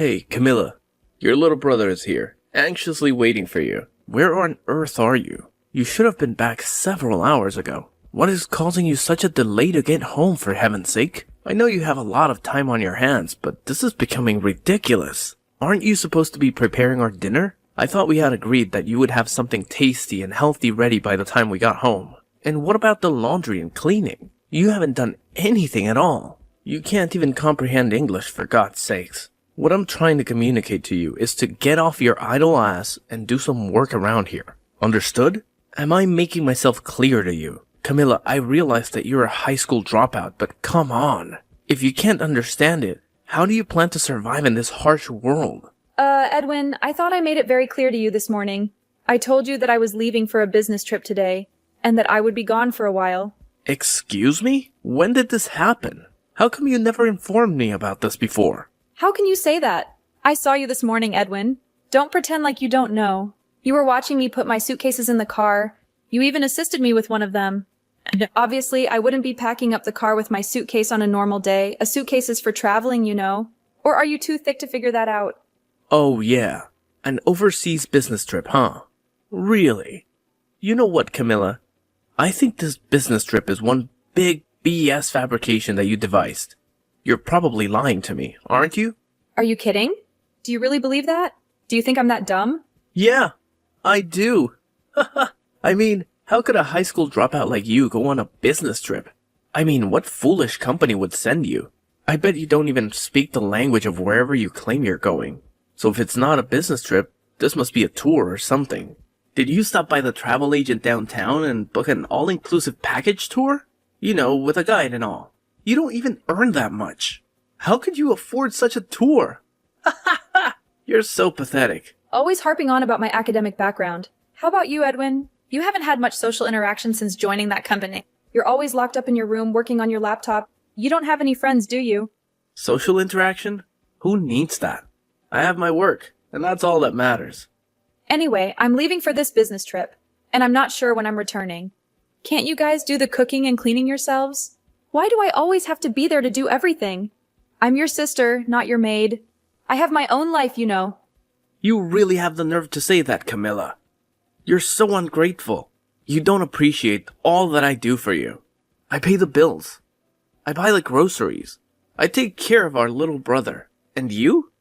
Hey, Camilla. Your little brother is here, anxiously waiting for you. Where on earth are you? You should have been back several hours ago. What is causing you such a delay to get home, for heaven's sake? I know you have a lot of time on your hands, but this is becoming ridiculous. Aren't you supposed to be preparing our dinner? I thought we had agreed that you would have something tasty and healthy ready by the time we got home. And what about the laundry and cleaning? You haven't done anything at all. You can't even comprehend English, for God's sakes. What I'm trying to communicate to you is to get off your idle ass and do some work around here. Understood? Am I making myself clear to you? Camilla, I realize that you're a high school dropout, but come on. If you can't understand it, how do you plan to survive in this harsh world? Edwin, I thought I made it very clear to you this morning. I told you that I was leaving for a business trip today, and that I would be gone for a while. Excuse me? When did this happen? How come you never informed me about this before? How can you say that? I saw you this morning, Edwin. Don't pretend like you don't know. You were watching me put my suitcases in the car. You even assisted me with one of them. And obviously, I wouldn't be packing up the car with my suitcase on a normal day. A suitcase is for traveling, you know. Or are you too thick to figure that out? Oh yeah, an overseas business trip, huh? Really? You know what, Camilla? I think this business trip is one big BS fabrication that you devised. You're probably lying to me, aren't you? Are you kidding? Do you really believe that? Do you think I'm that dumb? Yeah, I do. I mean, how could a high school dropout like you go on a business trip? I mean, what foolish company would send you? I bet you don't even speak the language of wherever you claim you're going. So if it's not a business trip, this must be a tour or something. Did you stop by the travel agent downtown and book an all-inclusive package tour? You know, with a guide and all. You don't even earn that much. How could you afford such a tour? You're so pathetic. Always harping on about my academic background. How about you, Edwin? You haven't had much social interaction since joining that company. You're always locked up in your room working on your laptop. You don't have any friends, do you? Social interaction? Who needs that? I have my work, and that's all that matters. Anyway, I'm leaving for this business trip, and I'm not sure when I'm returning. Can't you guys do the cooking and cleaning yourselves? Why do I always have to be there to do everything? I'm your sister, not your maid. I have my own life, you know. You really have the nerve to say that, Camilla. You're so ungrateful. You don't appreciate all that I do for you. I pay the bills. I buy the groceries. I take care of our little brother. And you?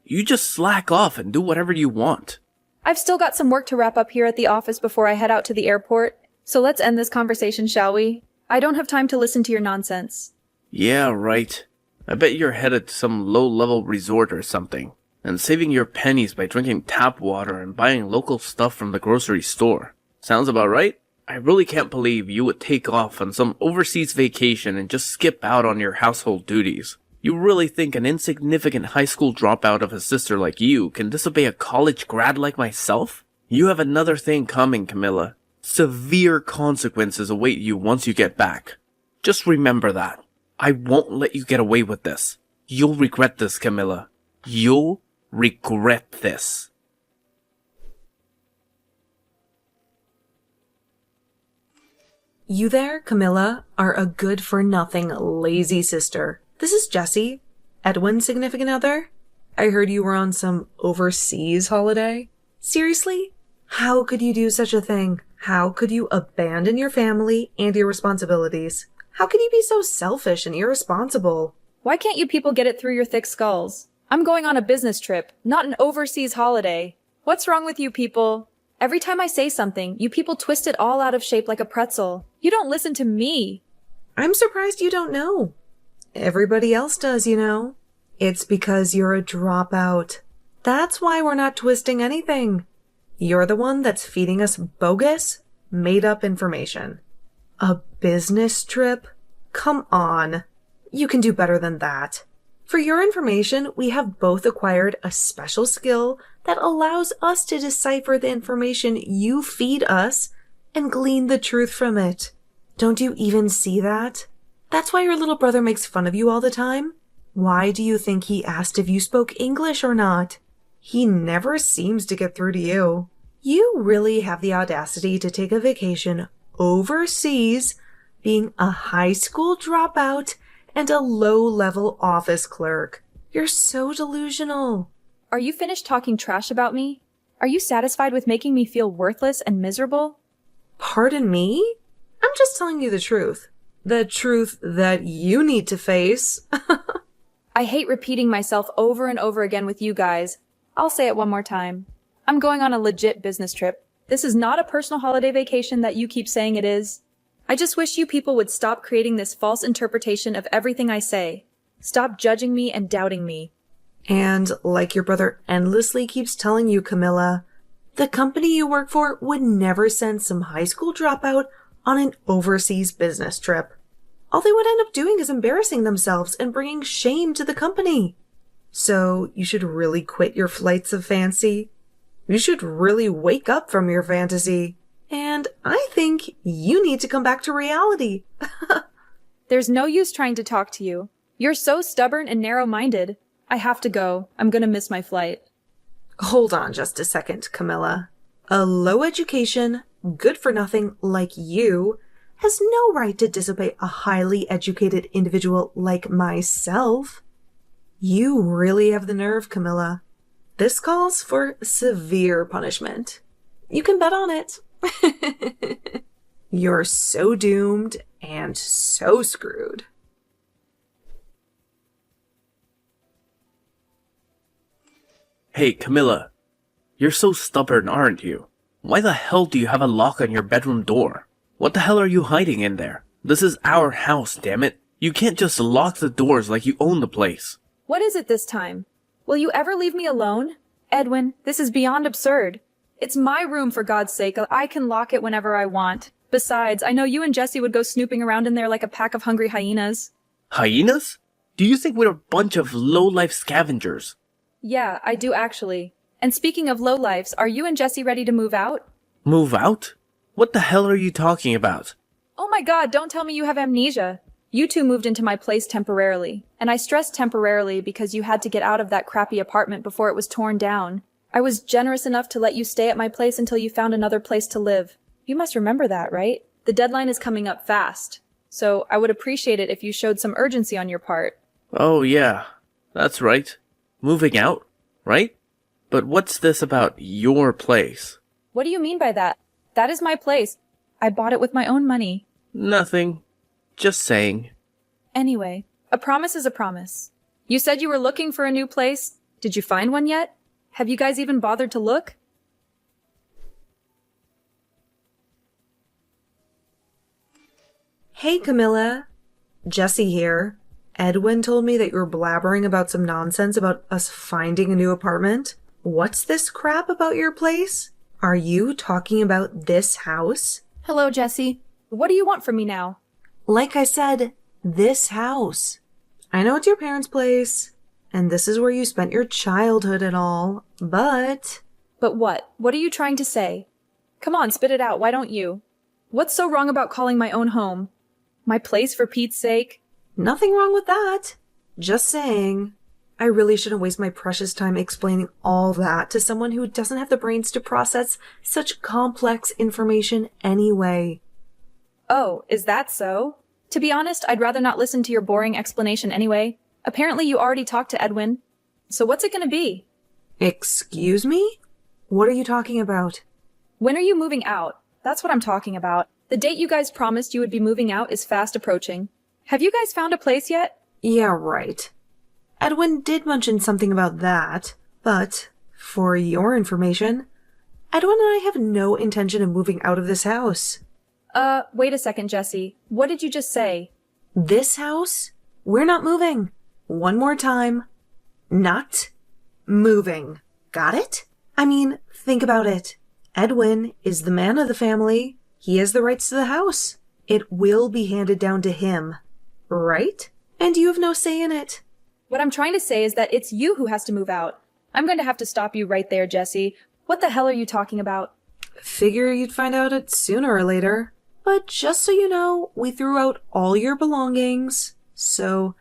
You just slack off and do whatever you want. I've still got some work to wrap up here at the office before I head out to the airport. So let's end this conversation, shall we? I don't have time to listen to your nonsense. Yeah, right. I bet you're headed to some low-level resort or something, and saving your pennies by drinking tap water and buying local stuff from the grocery store. Sounds about right? I really can't believe you would take off on some overseas vacation and just skip out on your household duties. You really think an insignificant high school dropout of a sister like you can disobey a college grad like myself? You have another thing coming, Camilla. Severe consequences await you once you get back. Just remember that. I won't let you get away with this. You'll regret this, Camilla. You'll regret this. You there, Camilla, are a good-for-nothing, lazy sister. This is Jessie, Edwin's significant other. I heard you were on some overseas holiday. Seriously? How could you do such a thing? How could you abandon your family and your responsibilities? How could you be so selfish and irresponsible? Why can't you people get it through your thick skulls? I'm going on a business trip, not an overseas holiday. What's wrong with you people? Every time I say something, you people twist it all out of shape like a pretzel. You don't listen to me. I'm surprised you don't know. Everybody else does, you know. It's because you're a dropout. That's why we're not twisting anything. You're the one that's feeding us bogus, made-up information. A business trip? Come on. You can do better than that. For your information, we have both acquired a special skill that allows us to decipher the information you feed us and glean the truth from it. Don't you even see that? That's why your little brother makes fun of you all the time. Why do you think he asked if you spoke English or not? He never seems to get through to you. You really have the audacity to take a vacation overseas, being a high school dropout and a low-level office clerk. You're so delusional. Are you finished talking trash about me? Are you satisfied with making me feel worthless and miserable? Pardon me? I'm just telling you the truth. The truth that you need to face. I hate repeating myself over and over again with you guys. I'll say it one more time. I'm going on a legit business trip. This is not a personal holiday vacation that you keep saying it is. I just wish you people would stop creating this false interpretation of everything I say. Stop judging me and doubting me. And like your brother endlessly keeps telling you, Camilla, the company you work for would never send some high school dropout on an overseas business trip. All they would end up doing is embarrassing themselves and bringing shame to the company. So you should really quit your flights of fancy. You should really wake up from your fantasy. And I think you need to come back to reality. There's no use trying to talk to you. You're so stubborn and narrow-minded. I have to go. I'm gonna miss my flight. Hold on just a second, Camilla. A low education, good for nothing like you has no right to disobey a highly educated individual like myself. You really have the nerve, Camilla. This calls for severe punishment. You can bet on it. You're so doomed and so screwed. Hey, Camilla. You're so stubborn, aren't you? Why the hell do you have a lock on your bedroom door? What the hell are you hiding in there? This is our house, damn it. You can't just lock the doors like you own the place. What is it this time? Will you ever leave me alone? Edwin, this is beyond absurd. It's my room, for God's sake. I can lock it whenever I want. Besides, I know you and Jesse would go snooping around in there like a pack of hungry hyenas. Hyenas? Do you think we're a bunch of low-life scavengers? Yeah, I do actually. And speaking of lowlifes, are you and Jesse ready to move out? Move out? What the hell are you talking about? Oh my God, don't tell me you have amnesia. You two moved into my place temporarily. And I stress temporarily because you had to get out of that crappy apartment before it was torn down. I was generous enough to let you stay at my place until you found another place to live. You must remember that, right? The deadline is coming up fast. So I would appreciate it if you showed some urgency on your part. Oh yeah, that's right. Moving out, right? But what's this about your place? What do you mean by that? That is my place. I bought it with my own money. Nothing. Just saying. Anyway, a promise is a promise. You said you were looking for a new place. Did you find one yet? Have you guys even bothered to look? Hey, Camilla. Jesse here. Edwin told me that you were blabbering about some nonsense about us finding a new apartment. What's this crap about your place? Are you talking about this house? Hello, Jesse. What do you want from me now? Like I said, this house. I know it's your parents' place, and this is where you spent your childhood and all, but... But what? What are you trying to say? Come on, spit it out, why don't you? What's so wrong about calling my own home? My place, for Pete's sake? Nothing wrong with that. Just saying. I really shouldn't waste my precious time explaining all that to someone who doesn't have the brains to process such complex information anyway. Oh, is that so? To be honest, I'd rather not listen to your boring explanation anyway. Apparently you already talked to Edwin. So what's it gonna be? Excuse me? What are you talking about? When are you moving out? That's what I'm talking about. The date you guys promised you would be moving out is fast approaching. Have you guys found a place yet? Yeah, right. Edwin did mention something about that, but for your information, Edwin and I have no intention of moving out of this house. Wait a second, Jesse. What did you just say? This house? We're not moving. One more time. Not moving. Got it? I mean, think about it. Edwin is the man of the family. He has the rights to the house. It will be handed down to him. Right? And you have no say in it. What I'm trying to say is that it's you who has to move out. I'm going to have to stop you right there, Jesse. What the hell are you talking about? Figure you'd find out it sooner or later. But just so you know, we threw out all your belongings, so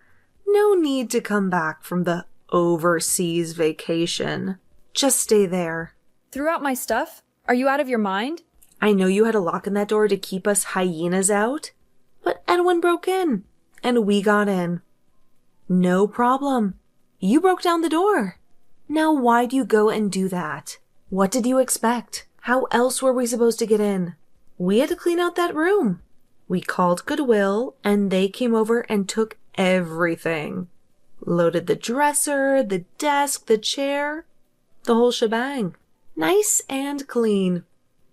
no need to come back from the overseas vacation. Just stay there. Threw out my stuff? Are you out of your mind? I know you had a lock on that door to keep us hyenas out, but Edwin broke in, and we got in. No problem. You broke down the door. Now why'd you go and do that? What did you expect? How else were we supposed to get in? We had to clean out that room. We called Goodwill, and they came over and took everything. Loaded the dresser, the desk, the chair, the whole shebang. Nice and clean.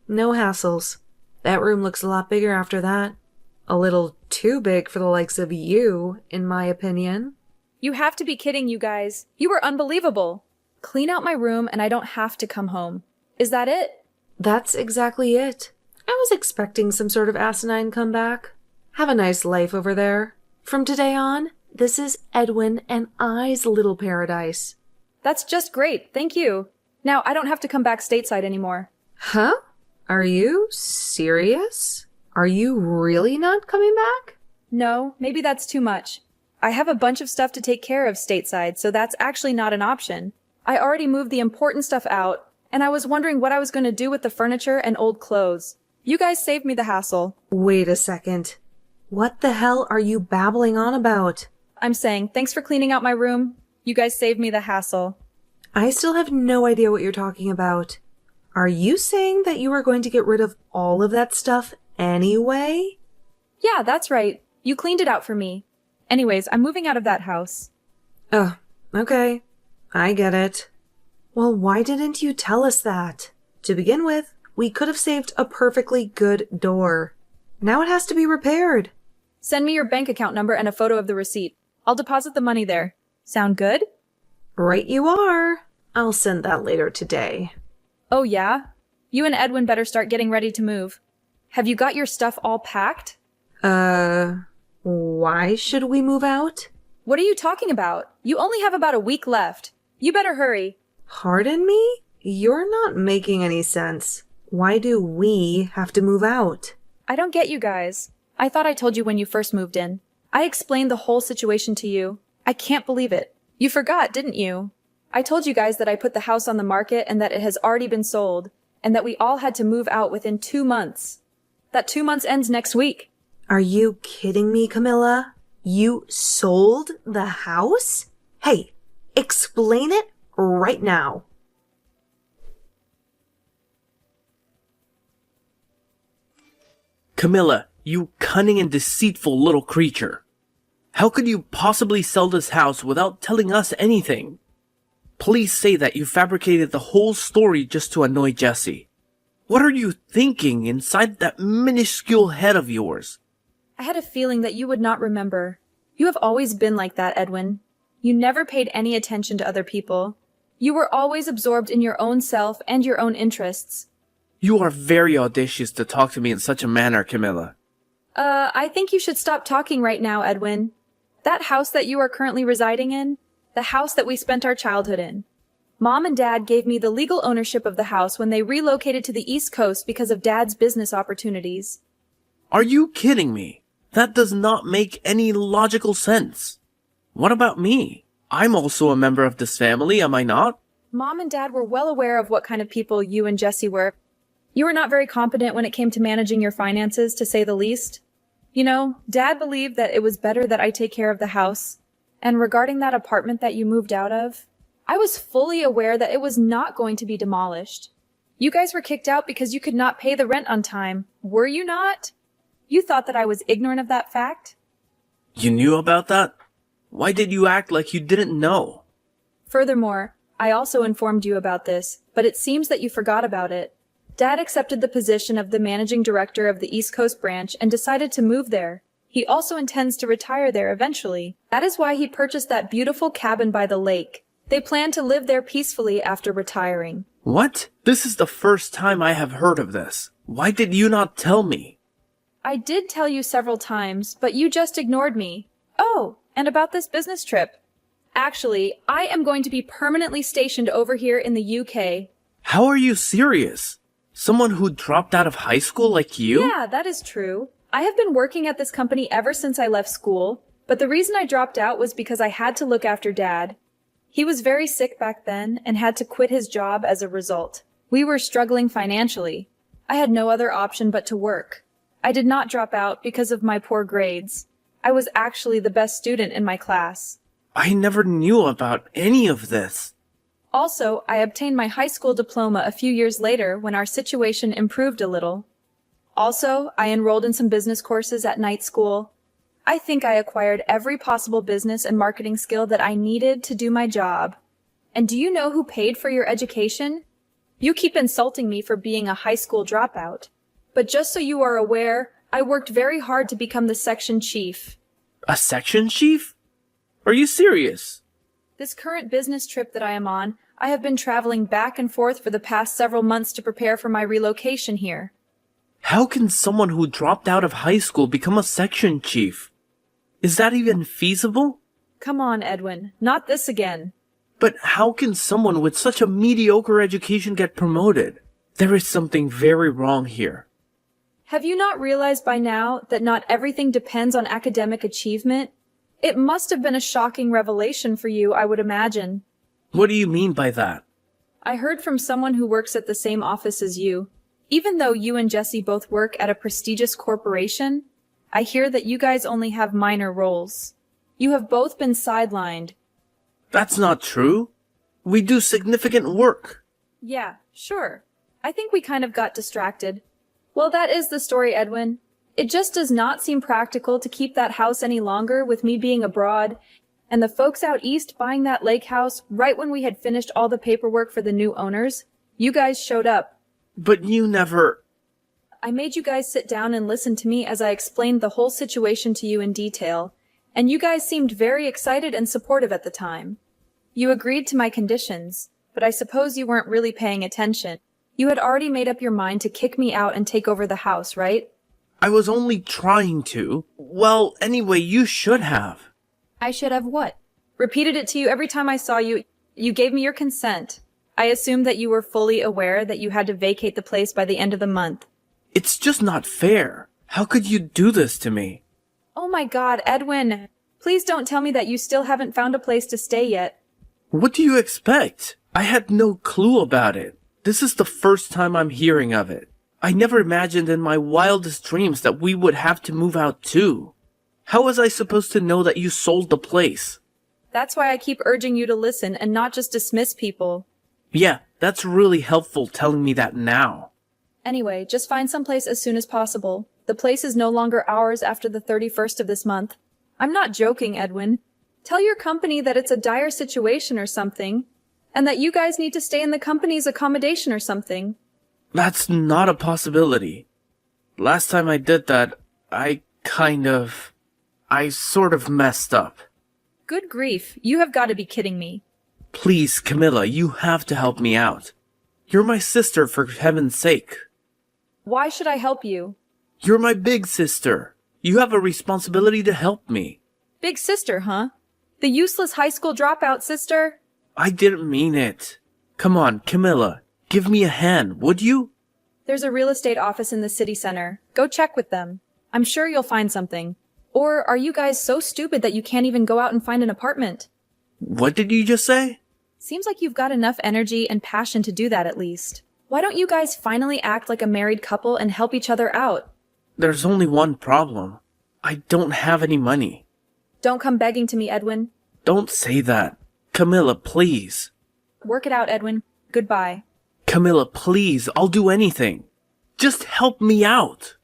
No hassles. That room looks a lot bigger after that. A little too big for the likes of you, in my opinion. You have to be kidding, you guys. You were unbelievable. Clean out my room and I don't have to come home. Is that it? That's exactly it. I was expecting some sort of asinine comeback. Have a nice life over there. From today on, this is Edwin and I's little paradise. That's just great, thank you. Now I don't have to come back stateside anymore. Huh? Are you serious? Are you really not coming back? No, maybe that's too much. I have a bunch of stuff to take care of stateside, so that's actually not an option. I already moved the important stuff out, and I was wondering what I was going to do with the furniture and old clothes. You guys saved me the hassle. Wait a second. What the hell are you babbling on about? I'm saying, thanks for cleaning out my room. You guys saved me the hassle. I still have no idea what you're talking about. Are you saying that you are going to get rid of all of that stuff anyway? Yeah, that's right. You cleaned it out for me. Anyways, I'm moving out of that house. Oh, okay. I get it. Well, why didn't you tell us that? To begin with, we could have saved a perfectly good door. Now it has to be repaired. Send me your bank account number and a photo of the receipt. I'll deposit the money there. Sound good? Right you are. I'll send that later today. Oh yeah? You and Edwin better start getting ready to move. Have you got your stuff all packed? Why should we move out? What are you talking about? You only have about a week left. You better hurry. Pardon me? You're not making any sense. Why do we have to move out? I don't get you guys. I thought I told you when you first moved in. I explained the whole situation to you. I can't believe it. You forgot, didn't you? I told you guys that I put the house on the market and that it has already been sold, and that we all had to move out within 2 months. That 2 months ends next week. Are you kidding me, Camilla? You sold the house? Hey, explain it right now. Camilla, you cunning and deceitful little creature. How could you possibly sell this house without telling us anything? Please say that you fabricated the whole story just to annoy Jesse. What are you thinking inside that minuscule head of yours? I had a feeling that you would not remember. You have always been like that, Edwin. You never paid any attention to other people. You were always absorbed in your own self and your own interests. You are very audacious to talk to me in such a manner, Camilla. I think you should stop talking right now, Edwin. That house that you are currently residing in, the house that we spent our childhood in. Mom and Dad gave me the legal ownership of the house when they relocated to the East Coast because of Dad's business opportunities. Are you kidding me? That does not make any logical sense. What about me? I'm also a member of this family, am I not? Mom and Dad were well aware of what kind of people you and Jesse were. You were not very competent when it came to managing your finances, to say the least. You know, Dad believed that it was better that I take care of the house. And regarding that apartment that you moved out of, I was fully aware that it was not going to be demolished. You guys were kicked out because you could not pay the rent on time, were you not? You thought that I was ignorant of that fact? You knew about that? Why did you act like you didn't know? Furthermore, I also informed you about this, but it seems that you forgot about it. Dad accepted the position of the managing director of the East Coast branch and decided to move there. He also intends to retire there eventually. That is why he purchased that beautiful cabin by the lake. They plan to live there peacefully after retiring. What? This is the first time I have heard of this. Why did you not tell me? I did tell you several times, but you just ignored me. Oh, and about this business trip. Actually, I am going to be permanently stationed over here in the UK. How are you serious? Someone who dropped out of high school like you? Yeah, that is true. I have been working at this company ever since I left school, but the reason I dropped out was because I had to look after Dad. He was very sick back then and had to quit his job as a result. We were struggling financially. I had no other option but to work. I did not drop out because of my poor grades. I was actually the best student in my class. I never knew about any of this. Also, I obtained my high school diploma a few years later when our situation improved a little. Also, I enrolled in some business courses at night school. I think I acquired every possible business and marketing skill that I needed to do my job. And do you know who paid for your education? You keep insulting me for being a high school dropout. But just so you are aware, I worked very hard to become the section chief. A section chief? Are you serious? This current business trip that I am on, I have been traveling back and forth for the past several months to prepare for my relocation here. How can someone who dropped out of high school become a section chief? Is that even feasible? Come on, Edwin, not this again. But how can someone with such a mediocre education get promoted? There is something very wrong here. Have you not realized by now that not everything depends on academic achievement? It must have been a shocking revelation for you, I would imagine. What do you mean by that? I heard from someone who works at the same office as you. Even though you and Jesse both work at a prestigious corporation, I hear that you guys only have minor roles. You have both been sidelined. That's not true. We do significant work. Yeah, sure. I think we kind of got distracted. Well, that is the story, Edwin. It just does not seem practical to keep that house any longer with me being abroad, and the folks out east buying that lake house right when we had finished all the paperwork for the new owners. You guys showed up. But you never... I made you guys sit down and listen to me as I explained the whole situation to you in detail, and you guys seemed very excited and supportive at the time. You agreed to my conditions, but I suppose you weren't really paying attention. You had already made up your mind to kick me out and take over the house, right? I was only trying to. Well, anyway, you should have. I should have what? Repeated it to you every time I saw you. You gave me your consent. I assumed that you were fully aware that you had to vacate the place by the end of the month. It's just not fair. How could you do this to me? Oh my God, Edwin. Please don't tell me that you still haven't found a place to stay yet. What do you expect? I had no clue about it. This is the first time I'm hearing of it. I never imagined in my wildest dreams that we would have to move out too. How was I supposed to know that you sold the place? That's why I keep urging you to listen and not just dismiss people. Yeah, that's really helpful telling me that now. Anyway, just find someplace as soon as possible. The place is no longer ours after the 31st of this month. I'm not joking, Edwin. Tell your company that it's a dire situation or something, and that you guys need to stay in the company's accommodation or something. That's not a possibility. Last time I did that, I sort of messed up. Good grief, you have got to be kidding me. Please, Camilla, you have to help me out. You're my sister, for heaven's sake. Why should I help you? You're my big sister. You have a responsibility to help me. Big sister, huh? The useless high school dropout sister? I didn't mean it. Come on, Camilla, give me a hand, would you? There's a real estate office in the city center. Go check with them. I'm sure you'll find something. Or are you guys so stupid that you can't even go out and find an apartment? What did you just say? Seems like you've got enough energy and passion to do that at least. Why don't you guys finally act like a married couple and help each other out? There's only one problem. I don't have any money. Don't come begging to me, Edwin. Don't say that. Camilla, please. Work it out, Edwin. Goodbye. Camilla, please, I'll do anything. Just help me out.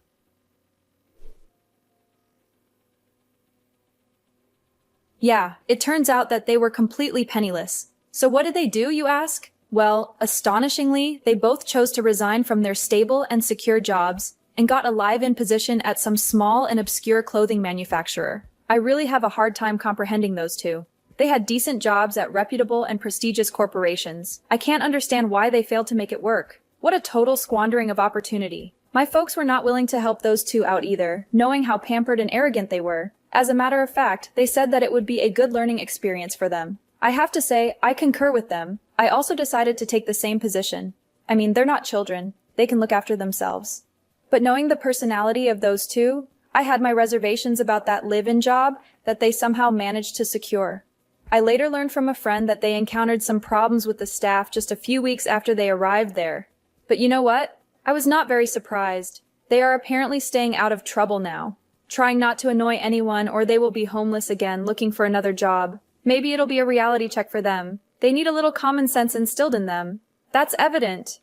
Yeah, it turns out that they were completely penniless. So what did they do, you ask? Well, astonishingly, they both chose to resign from their stable and secure jobs and got a live-in position at some small and obscure clothing manufacturer. I really have a hard time comprehending those two. They had decent jobs at reputable and prestigious corporations. I can't understand why they failed to make it work. What a total squandering of opportunity. My folks were not willing to help those two out either, knowing how pampered and arrogant they were. As a matter of fact, they said that it would be a good learning experience for them. I have to say, I concur with them. I also decided to take the same position. I mean, they're not children. They can look after themselves. But knowing the personality of those two, I had my reservations about that live-in job that they somehow managed to secure. I later learned from a friend that they encountered some problems with the staff just a few weeks after they arrived there. But you know what? I was not very surprised. They are apparently staying out of trouble now, trying not to annoy anyone or they will be homeless again looking for another job. Maybe it'll be a reality check for them. They need a little common sense instilled in them. That's evident.